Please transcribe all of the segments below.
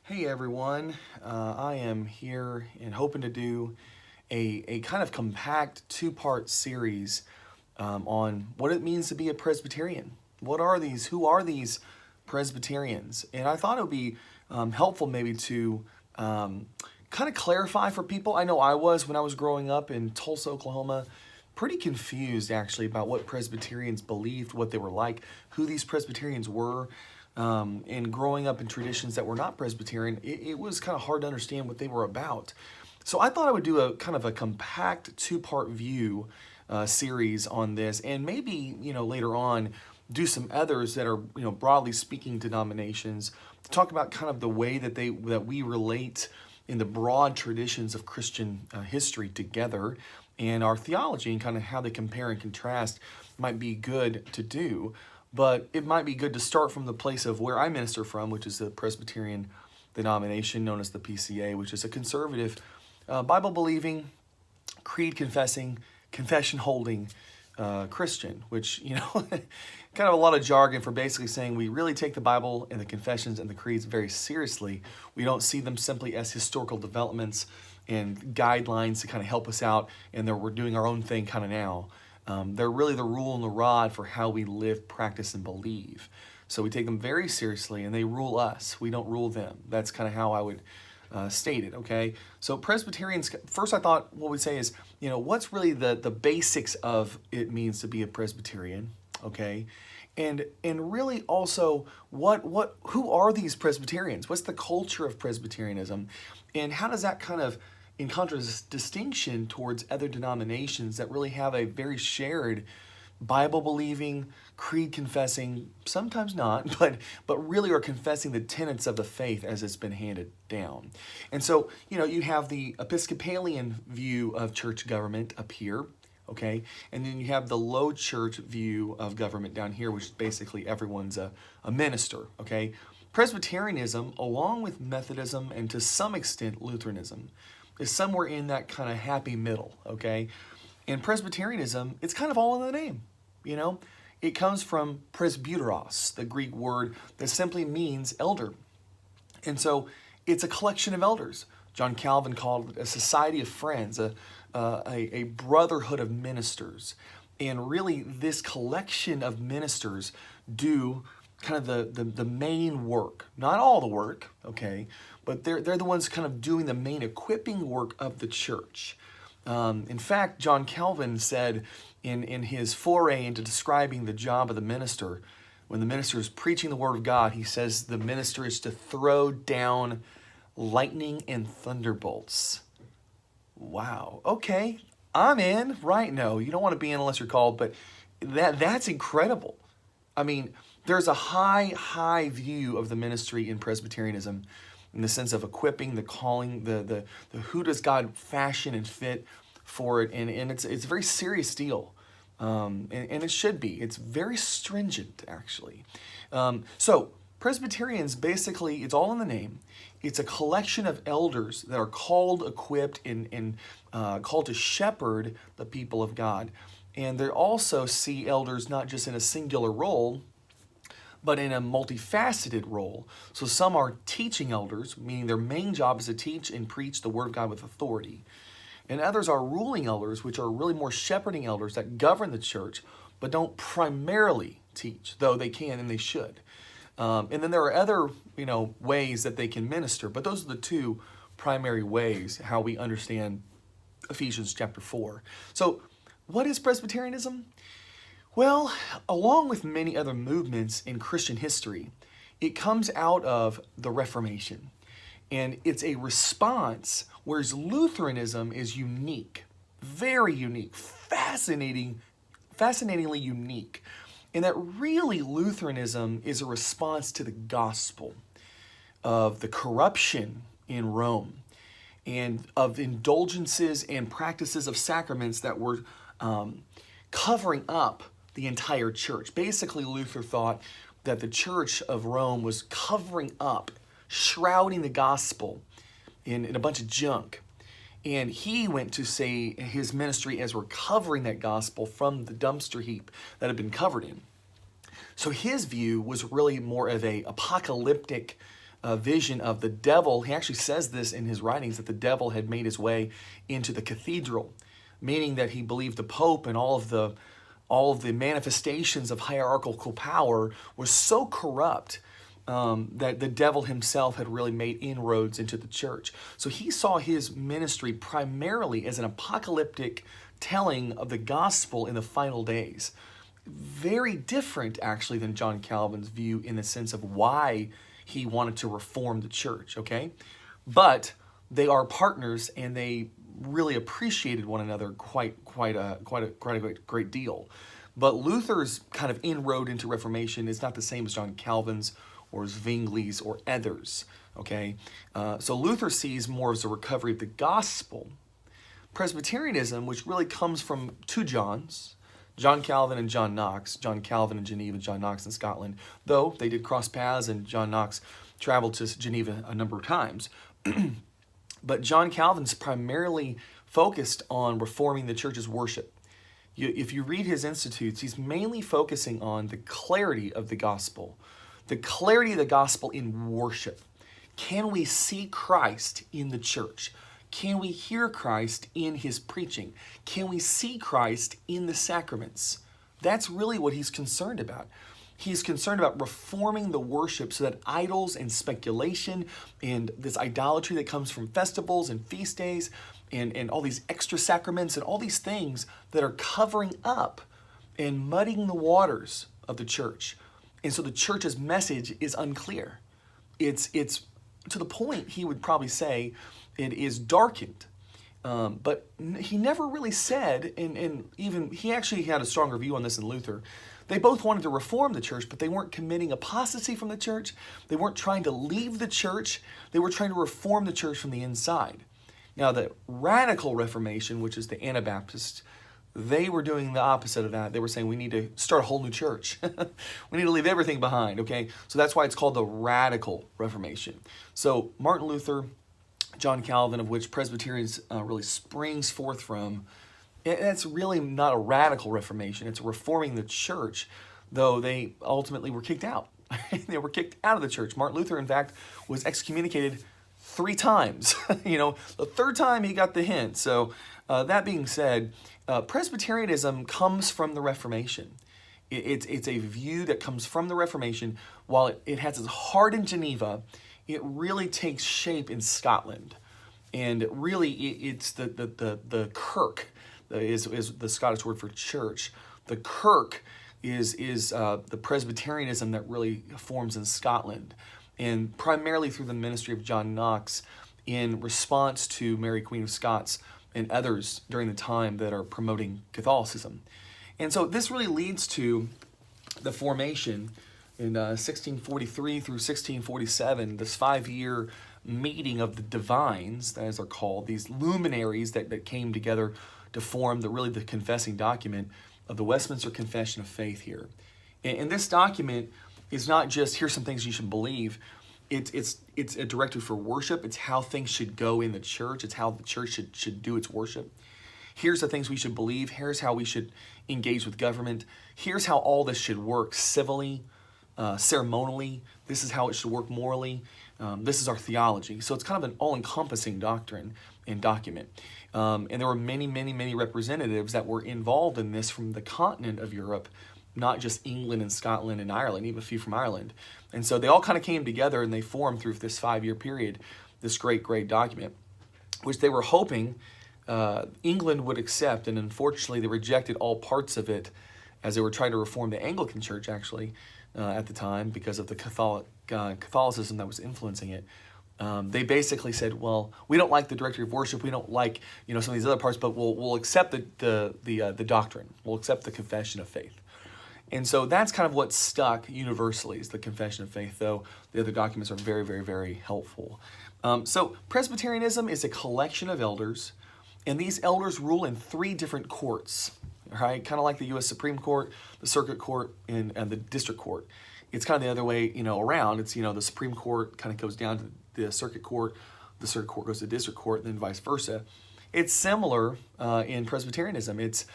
Hey everyone, I am here and hoping to do a kind of compact two-part series on what it means to be a Presbyterian. What are these? Who are these Presbyterians? And I thought it would be helpful maybe to kind of clarify for people. I know I was when I was growing up in Tulsa, Oklahoma, pretty confused actually about what Presbyterians believed, what they were like, who these Presbyterians were. And growing up in traditions that were not Presbyterian, it was kind of hard to understand what they were about. So I thought I would do a kind of a compact two-part view series on this, and maybe later on do some others that are broadly speaking denominations to talk about kind of the way that we relate in the broad traditions of Christian history together, and our theology and kind of how they compare and contrast might be good to do. But it might be good to start from the place of where I minister from, which is the Presbyterian denomination known as the PCA, which is a conservative, Bible-believing, creed-confessing, confession-holding Christian, which, kind of a lot of jargon for basically saying we really take the Bible and the confessions and the creeds very seriously. We don't see them simply as historical developments and guidelines to kind of help us out, and that we're doing our own thing kind of now. They're really the rule and the rod for how we live, practice, and believe. So we take them very seriously, and they rule us. We don't rule them. That's kind of how I would state it, okay? So Presbyterians, first I thought what we'd say is, what's really the basics of it means to be a Presbyterian, okay? And really also, who are these Presbyterians? What's the culture of Presbyterianism? And how does that kind of in contradistinction towards other denominations that really have a very shared Bible-believing, creed-confessing, sometimes not, but really are confessing the tenets of the faith as it's been handed down. And so, you have the Episcopalian view of church government up here, okay? And then you have the low church view of government down here, which is basically everyone's a minister, okay? Presbyterianism, along with Methodism and to some extent Lutheranism, is somewhere in that kind of happy middle, okay? And Presbyterianism, it's kind of all in the name, It comes from presbyteros, the Greek word that simply means elder. And so it's a collection of elders. John Calvin called it a society of friends, a brotherhood of ministers. And really this collection of ministers do kind of the main work, not all the work, okay, but they're the ones kind of doing the main equipping work of the church. In fact, John Calvin said in his foray into describing the job of the minister, when the minister is preaching the word of God, he says the minister is to throw down lightning and thunderbolts. Wow, okay, I'm in, right? No, you don't want to be in unless you're called, but that's incredible. I mean, there's a high view of the ministry in Presbyterianism in the sense of equipping, the calling, the who does God fashion and fit for it, and it's a very serious deal, and it should be. It's very stringent, actually. So Presbyterians, basically, it's all in the name. It's a collection of elders that are called, equipped, and called to shepherd the people of God. And they also see elders not just in a singular role, but in a multifaceted role. So some are teaching elders, meaning their main job is to teach and preach the word of God with authority. And others are ruling elders, which are really more shepherding elders that govern the church, but don't primarily teach, though they can and they should. And then there are other, ways that they can minister, but those are the two primary ways how we understand Ephesians chapter 4. So what is Presbyterianism? Well, along with many other movements in Christian history, it comes out of the Reformation. And it's a response, whereas Lutheranism is unique, very unique, fascinatingly unique, in that really Lutheranism is a response to the gospel of the corruption in Rome and of indulgences and practices of sacraments that were covering up the entire church. Basically, Luther thought that the Church of Rome was covering up, shrouding the gospel in a bunch of junk. And he went to say his ministry as recovering that gospel from the dumpster heap that had been covered in. So his view was really more of a apocalyptic vision of the devil. He actually says this in his writings, that the devil had made his way into the cathedral, meaning that he believed the Pope and all of the manifestations of hierarchical power was so corrupt that the devil himself had really made inroads into the church. So he saw his ministry primarily as an apocalyptic telling of the gospel in the final days. Very different, actually, than John Calvin's view in the sense of why he wanted to reform the church, okay? But they are partners, and they really appreciated one another quite a great deal. But Luther's kind of inroad into Reformation is not the same as John Calvin's or Zwingli's or others, okay? So Luther sees more as a recovery of the gospel. Presbyterianism, which really comes from two Johns, John Calvin and John Knox, John Calvin in Geneva, John Knox in Scotland, though they did cross paths and John Knox traveled to Geneva a number of times. But John Calvin's primarily focused on reforming the church's worship. If you read his Institutes, he's mainly focusing on the clarity of the gospel. The clarity of the gospel in worship. Can we see Christ in the church? Can we hear Christ in his preaching? Can we see Christ in the sacraments? That's really what he's concerned about. He's concerned about reforming the worship so that idols and speculation and this idolatry that comes from festivals and feast days and all these extra sacraments and all these things that are covering up and muddying the waters of the church. And so the church's message is unclear. It's to the point, he would probably say, it is darkened. But he never really said, and even he actually had a stronger view on this than Luther. They both wanted to reform the church, but they weren't committing apostasy from the church. They weren't trying to leave the church. They were trying to reform the church from the inside. Now, the radical Reformation, which is the Anabaptists, they were doing the opposite of that. They were saying we need to start a whole new church. We need to leave everything behind, okay? So that's why it's called the radical Reformation. So Martin Luther, John Calvin, of which Presbyterians really springs forth from, that's really not a radical Reformation. It's reforming the church, though they ultimately were kicked out. They were kicked out of the church. Martin Luther, in fact, was excommunicated 3 times. The third time he got the hint. So that being said, Presbyterianism comes from the Reformation. It's a view that comes from the Reformation. While it has its heart in Geneva, it really takes shape in Scotland. And really, it's the kirk is the Scottish word for church. The kirk is the Presbyterianism that really forms in Scotland, and primarily through the ministry of John Knox in response to Mary Queen of Scots and others during the time that are promoting Catholicism. And so this really leads to the formation in 1643 through 1647, this 5-year meeting of the divines, as they're called, these luminaries that came together to form the confessing document of the Westminster Confession of Faith here. And this document is not just, here's some things you should believe. It's a directive for worship. It's how things should go in the church. It's how the church should do its worship. Here's the things we should believe. Here's how we should engage with government. Here's how all this should work civilly, ceremonially. This is how it should work morally. This is our theology. So it's kind of an all-encompassing doctrine and document. And there were many representatives that were involved in this from the continent of Europe, not just England and Scotland and Ireland, even a few from Ireland. And so they all kind of came together and they formed through this 5-year period this great document, which they were hoping England would accept. And unfortunately, they rejected all parts of it as they were trying to reform the Anglican Church, actually, at the time, because of the Catholicism that was influencing it. They basically said, well, we don't like the directory of worship, we don't like some of these other parts, but we'll accept the doctrine. We'll accept the confession of faith. And so that's kind of what stuck universally, is the confession of faith, though the other documents are very helpful. So Presbyterianism is a collection of elders, and these elders rule in 3 different courts, right? Kind of like the U.S. Supreme Court, the Circuit Court, and the District Court. It's kind of the other way, around. It's, the Supreme Court kind of goes down to the Circuit Court goes to the District Court, and then vice versa. It's similar in Presbyterianism. It's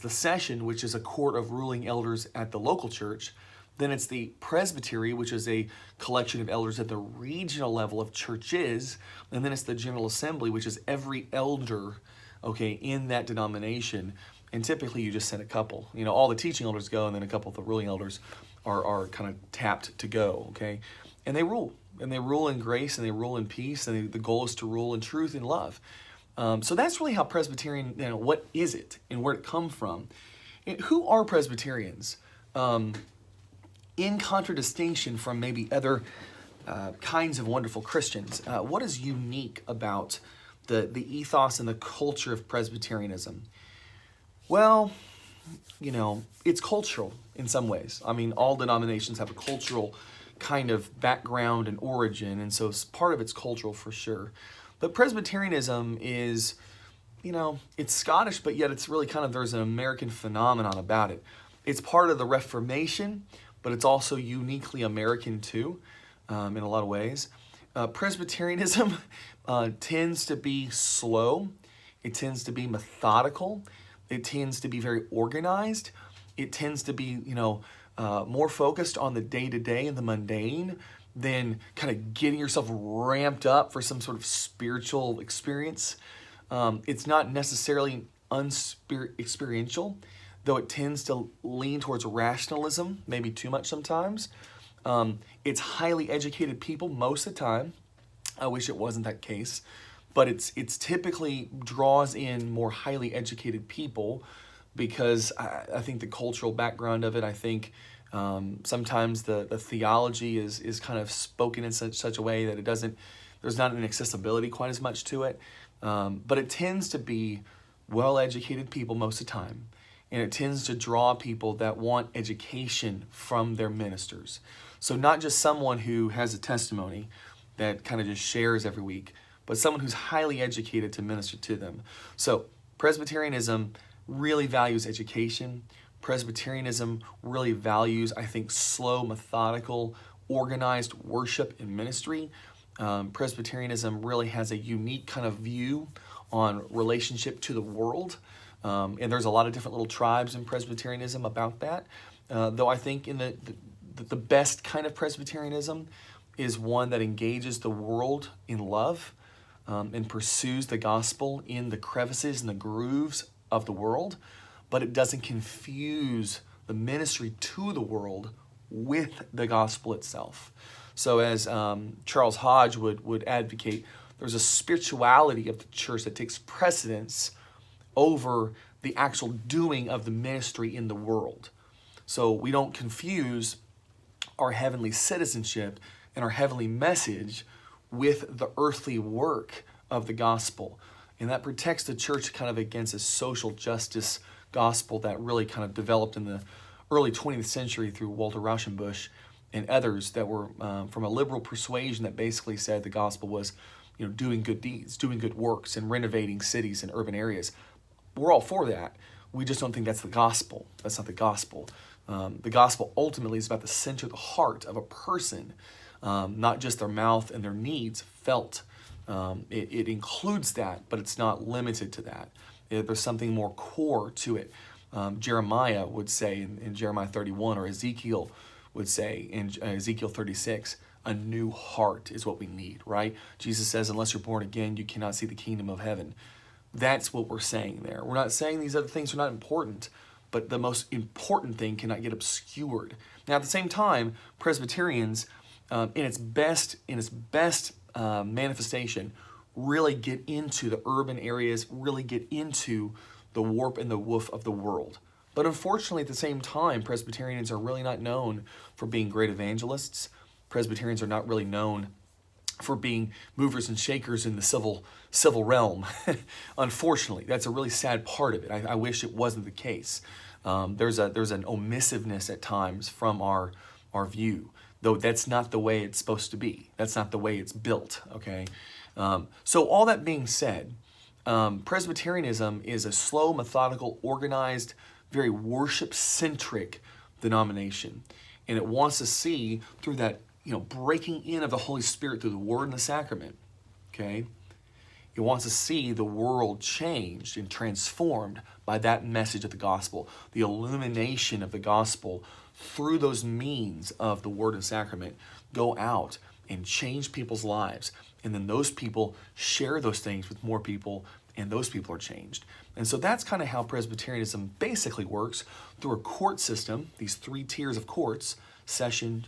the session, which is a court of ruling elders at the local church, Then it's the presbytery, which is a collection of elders at the regional level of churches. And then it's the General Assembly, which is every elder, okay, in that denomination. And typically you just send a couple. You know, all the teaching elders go, and then a couple of the ruling elders are kind of tapped to go, okay? And they rule. And they rule in grace, and they rule in peace, and the goal is to rule in truth and love. So that's really how Presbyterian, you know, what is it and where it come from? And who are Presbyterians? In contradistinction from maybe other kinds of wonderful Christians, what is unique about the ethos and the culture of Presbyterianism? Well, you know, it's cultural in some ways. I mean, all denominations have a cultural kind of background and origin, and so part of it's cultural for sure. But Presbyterianism is, you know, it's Scottish, but yet it's really kind of, there's an American phenomenon about it. It's part of the Reformation, but it's also uniquely American too, in a lot of ways. Presbyterianism tends to be slow. It tends to be methodical. It tends to be very organized. It tends to be, you know, more focused on the day-to-day and the mundane than kind of getting yourself ramped up for some sort of spiritual experience. It's not necessarily experiential, though it tends to lean towards rationalism, maybe too much sometimes. It's highly educated people most of the time. I wish it wasn't that case, but it's typically draws in more highly educated people because I think the cultural background of it, I think sometimes the theology is kind of spoken in such a way that there's not an accessibility quite as much to it. But it tends to be well-educated people most of the time. And it tends to draw people that want education from their ministers. So not just someone who has a testimony that kind of just shares every week, but someone who's highly educated to minister to them. So Presbyterianism really values education. Presbyterianism really values, I think, slow, methodical, organized worship and ministry. Presbyterianism really has a unique kind of view on relationship to the world. And there's a lot of different little tribes in Presbyterianism about that. Though I think in the best kind of Presbyterianism is one that engages the world in love and pursues the gospel in the crevices and the grooves of the world, but it doesn't confuse the ministry to the world with the gospel itself. So as Charles Hodge would advocate, there's a spirituality of the church that takes precedence over the actual doing of the ministry in the world. So we don't confuse our heavenly citizenship and our heavenly message with the earthly work of the gospel. And that protects the church kind of against a social justice gospel that really kind of developed in the early 20th century through Walter Rauschenbusch and others that were from a liberal persuasion that basically said the gospel was, you know, doing good deeds, doing good works, and renovating cities and urban areas. We're all for that. We just don't think that's the gospel. That's not the gospel. The gospel ultimately is about the center of the heart of a person, not just their mouth and their needs felt. It includes that, but it's not limited to that. There's something more core to it. Jeremiah would say in Jeremiah 31, or Ezekiel would say in Ezekiel 36, a new heart is what we need, right? Jesus says, unless you're born again, you cannot see the kingdom of heaven. That's what we're saying there. We're not saying these other things are not important, but the most important thing cannot get obscured. Now, at the same time, Presbyterians, in its best manifestation, really get into the urban areas, really get into the warp and the woof of the world. But unfortunately, at the same time, Presbyterians are really not known for being great evangelists. Presbyterians are not really known for being movers and shakers in the civil realm. Unfortunately, that's a really sad part of it. I wish it wasn't the case. There's an omissiveness at times from our view, though that's not the way it's supposed to be. That's not the way it's built, okay? So all that being said, Presbyterianism is a slow, methodical, organized, very worship-centric denomination. And it wants to see through that, breaking in of the Holy Spirit through the Word and the Sacrament, okay? It wants to see the world changed and transformed by that message of the gospel, the illumination of the gospel through those means of the word and sacrament, go out and change people's lives. And then those people share those things with more people, and those people are changed. And so that's kind of how Presbyterianism basically works, through a court system, these 3 tiers of courts: session,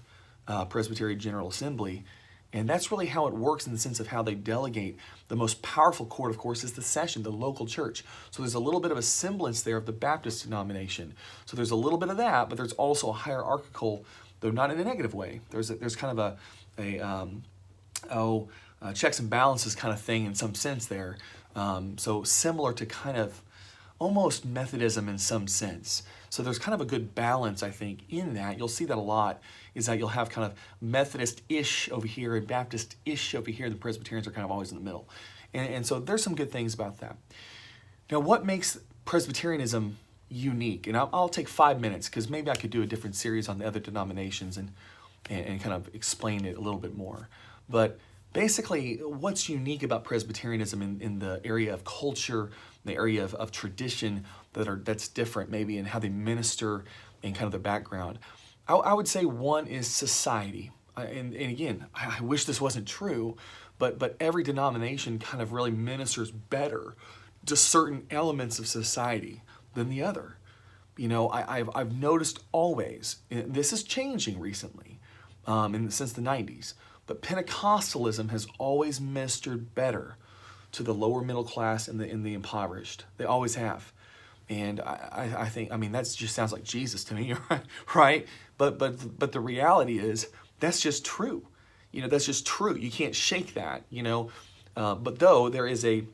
Presbyterian General Assembly. And that's really how it works in the sense of how they delegate. The most powerful court, of course, is the session, the local church. So there's a little bit of a semblance there of the Baptist denomination. So there's a little bit of that, but there's also a hierarchical, though not in a negative way. There's kind of a checks and balances kind of thing in some sense there. So similar to kind of almost Methodism in some sense. So there's kind of a good balance, I think, in that. You'll see that a lot, is that you'll have kind of Methodist-ish over here and Baptist-ish over here. The Presbyterians are kind of always in the middle. And so there's some good things about that. Now, what makes Presbyterianism unique? And I'll take 5 minutes, because maybe I could do a different series on the other denominations and kind of explain it a little bit more. But basically, what's unique about Presbyterianism in the area of culture, the area of tradition that's different maybe in how they minister and kind of their background? I would say one is society. And again, I wish this wasn't true, but every denomination kind of really ministers better to certain elements of society than the other. You know, I've noticed always, and this is changing recently, since the 90s, but Pentecostalism has always ministered better to the lower middle class and the impoverished. They always have. And I think, I mean, that just sounds like Jesus to me, right? But the reality is, that's just true. You know, that's just true. You can't shake that, you know. But though there is a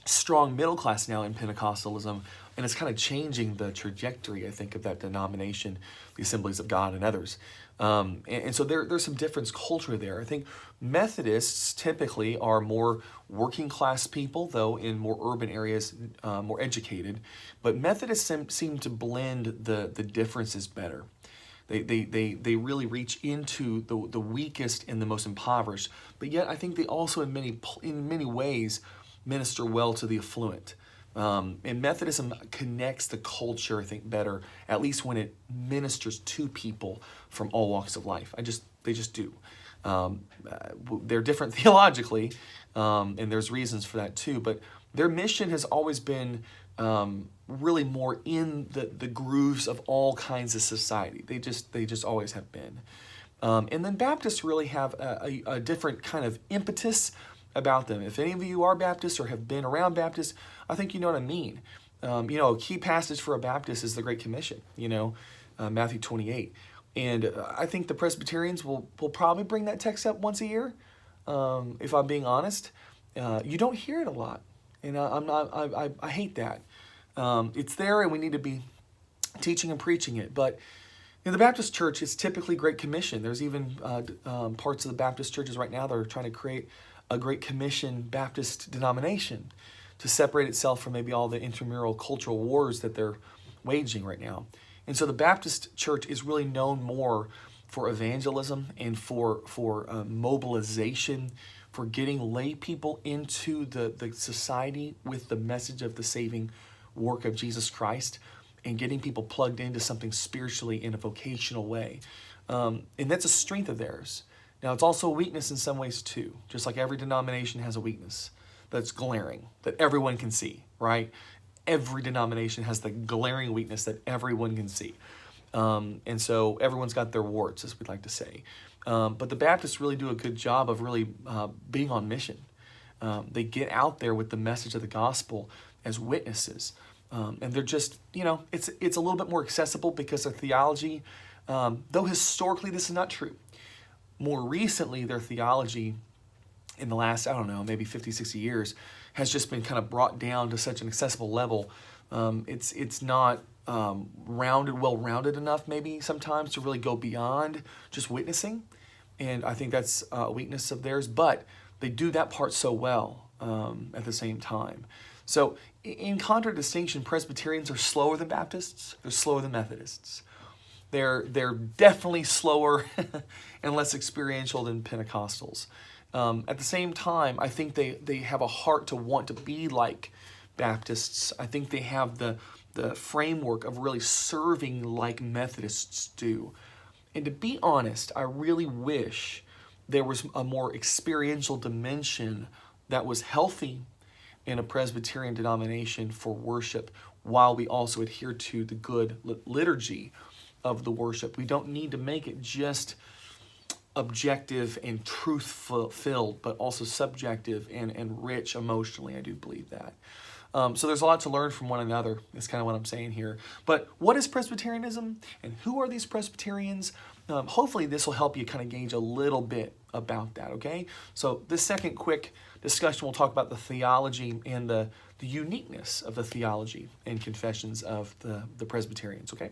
strong middle class now in Pentecostalism, and it's kind of changing the trajectory, I think, of that denomination, the Assemblies of God and others. And so there's some difference culturally there. I think Methodists typically are more working class people, though in more urban areas, more educated. But Methodists seem to blend the differences better. They really reach into the weakest and the most impoverished. But yet I think they also in many ways minister well to the affluent. And Methodism connects the culture, I think, better, at least when it ministers to people from all walks of life. They just do. They're different theologically, and there's reasons for that too, but their mission has always been really more in the grooves of all kinds of society. They just always have been. And then Baptists really have a different kind of impetus about them. If any of you are Baptists or have been around Baptists, I think you know what I mean. You know, a key passage for a Baptist is the Great Commission, you know, Matthew 28. And I think the Presbyterians will probably bring that text up once a year, if I'm being honest. You don't hear it a lot, and I hate that. It's there, and we need to be teaching and preaching it. But in the Baptist church, it's typically Great Commission. There's even parts of the Baptist churches right now that are trying to create a Great Commission Baptist denomination to separate itself from maybe all the intramural cultural wars that they're waging right now. And so the Baptist church is really known more for evangelism and for mobilization, for getting lay people into the society with the message of the saving work of Jesus Christ and getting people plugged into something spiritually in a vocational way. And that's a strength of theirs. Now, it's also a weakness in some ways too, just like every denomination has a weakness that's glaring, that everyone can see, right? Every denomination has the glaring weakness that everyone can see. And so everyone's got their warts, as we'd like to say. But the Baptists really do a good job of really being on mission. They get out there with the message of the gospel as witnesses. And they're just, you know, it's a little bit more accessible because of theology, though historically this is not true. More recently, their theology in the last, I don't know, maybe 50, 60 years has just been kind of brought down to such an accessible level. It's not well-rounded enough maybe sometimes to really go beyond just witnessing. And I think that's a weakness of theirs, but they do that part so well at the same time. So in contradistinction, Presbyterians are slower than Baptists. They're slower than Methodists. They're definitely slower and less experiential than Pentecostals. At the same time, I think they have a heart to want to be like Baptists. I think they have the framework of really serving like Methodists do. And to be honest, I really wish there was a more experiential dimension that was healthy in a Presbyterian denomination for worship, while we also adhere to the good liturgy of the worship. We don't need to make it just objective and truth-filled, but also subjective and rich emotionally. I do believe that. So there's a lot to learn from one another. That's kind of what I'm saying here. But what is Presbyterianism, and who are these Presbyterians? Hopefully this will help you kind of gauge a little bit about that, okay? So this second quick discussion, we'll talk about the theology and the uniqueness of the theology and confessions of the Presbyterians, okay?